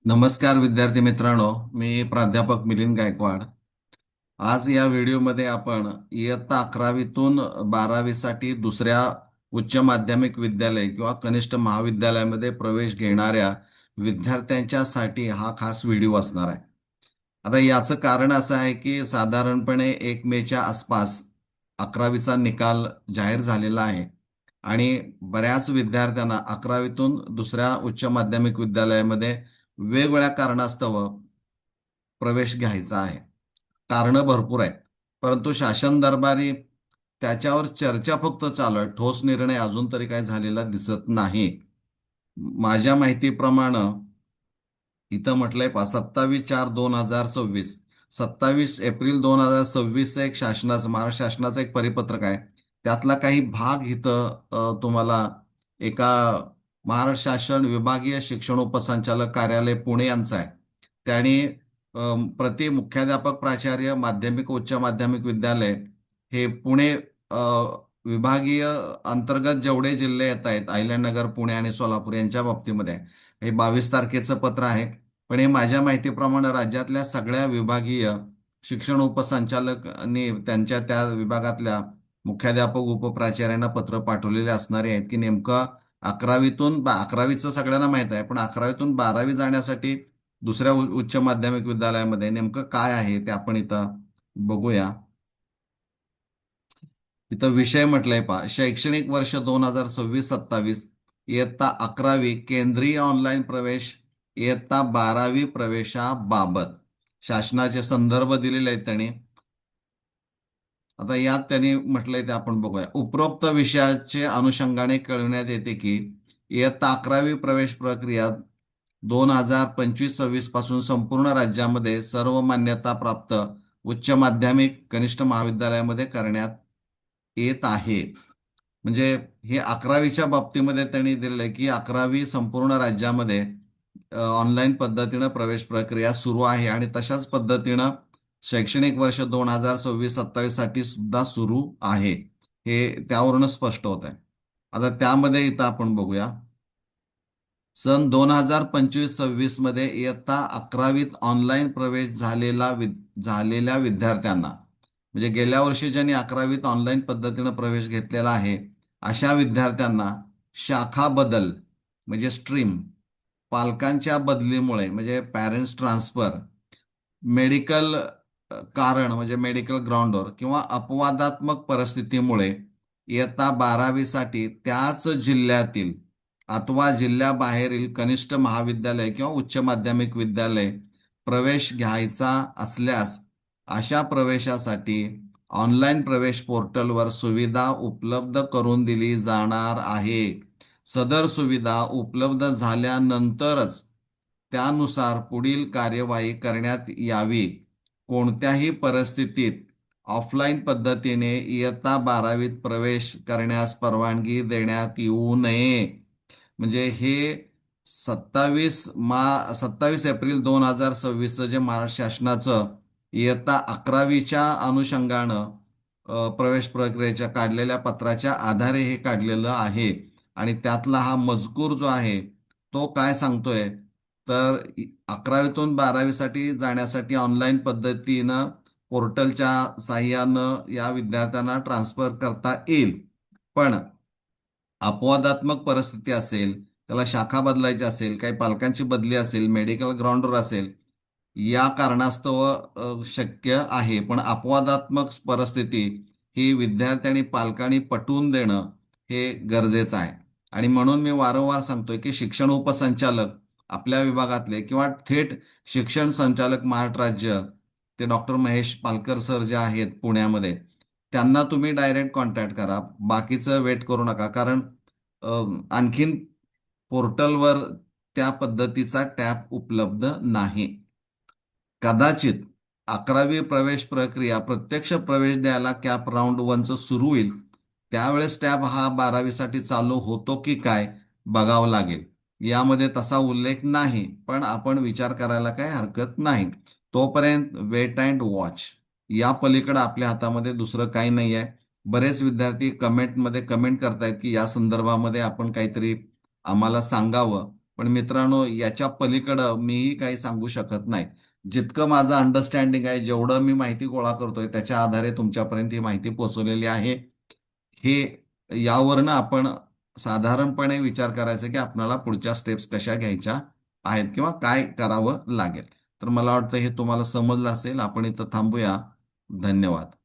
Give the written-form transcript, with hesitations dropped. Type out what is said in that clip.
नमस्कार विद्यार्थी मित्रांनो, मी प्राध्यापक मिलिंद गायकवाड. आज या व्हिडिओमध्ये आपण इयत्ता 11वीतून 12वीसाठी दुसऱ्या उच्च माध्यमिक विद्यालय किंवा कनिष्ठ महाविद्यालयामध्ये प्रवेश घेणाऱ्या विद्यार्थ्यांच्यासाठी हा खास व्हिडिओ असणार आहे. आता याचं कारण असं आहे की साधारणपणे 1 मेच्या आसपास 11वीचा निकाल जाहीर झालेला आहे आणि बऱ्याच विद्यार्थ्यांना 11वीतून दुसऱ्या उच्च माध्यमिक विद्यालयामध्ये वेगवेगळ्या कारणास्तव प्रवेश घ्यायचा आहे. कारणं भरपूर आहेत, परंतु शासन दरबारी त्याच्यावर चर्चा फक्त चालू आहे. ठोस निर्णय अजून तरी काही झालेला दिसत नाही. माझ्या माहितीप्रमाणे इथं म्हटलंय 27/4/2026, 27 एप्रिल 2026 एक शासनाचं, महाराष्ट्र शासनाचं एक परिपत्रक आहे. त्यातला काही भाग इथं तुम्हाला एका महाराष्ट्र शासन विभागीय शिक्षण उपसंचालक कार्यालय पुणे यांचं आहे. त्यांनी प्रति मुख्याध्यापक प्राचार्य माध्यमिक उच्च माध्यमिक विद्यालय हे पुणे विभागीय अंतर्गत जेवढे जिल्हे येत आहेत, अहिल्यानगर, पुणे आणि सोलापूर यांच्या बाबतीमध्ये आहे. हे 22 तारखेचं पत्र आहे. पण हे माझ्या माहितीप्रमाणे राज्यातल्या सगळ्या विभागीय शिक्षण उपसंचालकांनी त्यांच्या त्या विभागातल्या मुख्याध्यापक उपप्राचार्यांना पत्र पाठवलेले असणारे आहेत की नेमकं 11वीचं सगळ्यांना माहित आहे, पण 11वीतून 12वी जाण्यासाठी दुसऱ्या उच्च माध्यमिक विद्यालयामध्ये नेमकं काय आहे ते आपण इथं बघूया. इथं विषय म्हटलंय पहा, शैक्षणिक वर्ष 2026-27 इयत्ता 11वी केंद्रीय ऑनलाईन प्रवेश, इयत्ता 12वी प्रवेशाबाबत शासनाचे संदर्भ दिलेले आहेत त्यांनी. आता यात त्यांनी म्हटलंय ते आपण बघूया. उपरोक्त विषयाचे अनुषंगाने कळविण्यात येते की इयत्ता 11वी प्रवेश प्रक्रिया 2025-26 पासून संपूर्ण राज्यामध्ये सर्व मान्यता प्राप्त उच्च माध्यमिक कनिष्ठ महाविद्यालयामध्ये करण्यात येत आहे. म्हणजे हे 11वीच्या बाबतीमध्ये त्यांनी दिलेलं आहे की 11वी संपूर्ण राज्यामध्ये ऑनलाईन पद्धतीनं प्रवेश प्रक्रिया सुरू आहे आणि तशाच पद्धतीनं शैक्षणिक वर्ष 2026-27 साठी सुद्धा सुरू आहे. हे त्यावरूनच स्पष्ट होत आहे. आता त्यामध्ये इथं आपण बघूया. सन 2025-26 मध्ये इयत्ता 11वीत ऑनलाईन प्रवेश झालेल्या विद्यार्थ्यांना, म्हणजे गेल्या वर्षी ज्यांनी 11वीत ऑनलाईन पद्धतीनं प्रवेश घेतलेला आहे अशा विद्यार्थ्यांना शाखा बदल म्हणजे स्ट्रीम, पालकांच्या बदलीमुळे म्हणजे पॅरेंट्स ट्रान्सफर, मेडिकल कारण म्हणजे मेडिकल ग्राउंडवर किंवा अपवादात्मक परिस्थितीमुळे इयत्ता 12वीसाठी त्याच जिल्ह्यातील अथवा जिल्ह्याबाहेरील कनिष्ठ महाविद्यालय किंवा उच्च माध्यमिक विद्यालय प्रवेश घ्यायचा असल्यास अशा प्रवेशासाठी ऑनलाईन प्रवेश पोर्टलवर सुविधा उपलब्ध करून दिली जाणार आहे. सदर सुविधा उपलब्ध झाल्यानंतरच त्यानुसार पुढील कार्यवाही करण्यात यावी. कोणत्याही परिस्थितीत ऑफलाईन पद्धतीने इयत्ता 12वीत प्रवेश करण्यास परवानगी देण्यात येऊ नये. म्हणजे हे 27 एप्रिल 2026 जे महाराष्ट्र शासनाचं इयत्ता 11वीच्या अनुषंगानं प्रवेश प्रक्रियेच्या काढलेल्या पत्राच्या आधारे हे काढलेलं आहे. आणि त्यातला हा मजकूर जो आहे तो काय सांगतोय, तर 11वीतून 12वीसाठी जाण्यासाठी ऑनलाईन पद्धतीनं पोर्टलच्या साह्यानं या विद्यार्थ्यांना ट्रान्सफर करता येईल. पण अपवादात्मक परिस्थिती असेल, त्याला शाखा बदलायची असेल, काही पालकांची बदली असेल, मेडिकल ग्राउंडवर असेल, या कारणास्तव शक्य आहे. पण अपवादात्मक परिस्थिती ही विद्यार्थी आणि पालकांनी पटवून देणं हे गरजेचं आहे. आणि म्हणून मी वारंवार सांगतोय की शिक्षण उपसंचालक आपल्या विभागातले किंवा थेट शिक्षण संचालक महाराष्ट्र राज्य ते डॉक्टर महेश पालकर सर जे आहेत पुण्यामध्ये, त्यांना तुम्ही डायरेक्ट कॉन्टॅक्ट करा. बाकीचं वेट करू नका, कारण आणखीन पोर्टलवर त्या पद्धतीचा टॅब उपलब्ध नाही. कदाचित 11वी प्रवेश प्रक्रिया प्रत्यक्ष प्रवेश द्यायला कॅप राऊंड 1चं सुरू होईल त्यावेळेस टॅब हा 12वीसाठी चालू होतो की काय बघावं लागेल. यामध्ये तसा उल्लेख नाही, पण आपण विचार करायला काही हरकत नाही. तोपर्यंत वेट अँड वॉच. या पलीकडे आपल्या हातामध्ये दुसरं काही नाही आहे. बरेच विद्यार्थी कमेंटमध्ये कमेंट करतायत की या संदर्भामध्ये आपण काहीतरी आम्हाला सांगावं. पण मित्रांनो, याच्या पलीकडं मीही काही सांगू शकत नाही. जितकं माझं अंडरस्टँडिंग आहे, जेवढं मी माहिती गोळा करतोय, त्याच्या आधारे तुमच्यापर्यंत ही माहिती पोहोचवलेली आहे. हे यावरनं आपण साधारणपणे विचार करायचा की आपल्याला पुढच्या स्टेप्स कशा घ्यायच्या आहेत किंवा काय करावं लागेल. तर मला वाटतं हे तुम्हाला समजलं असेल. आपण इथं थांबूया. धन्यवाद.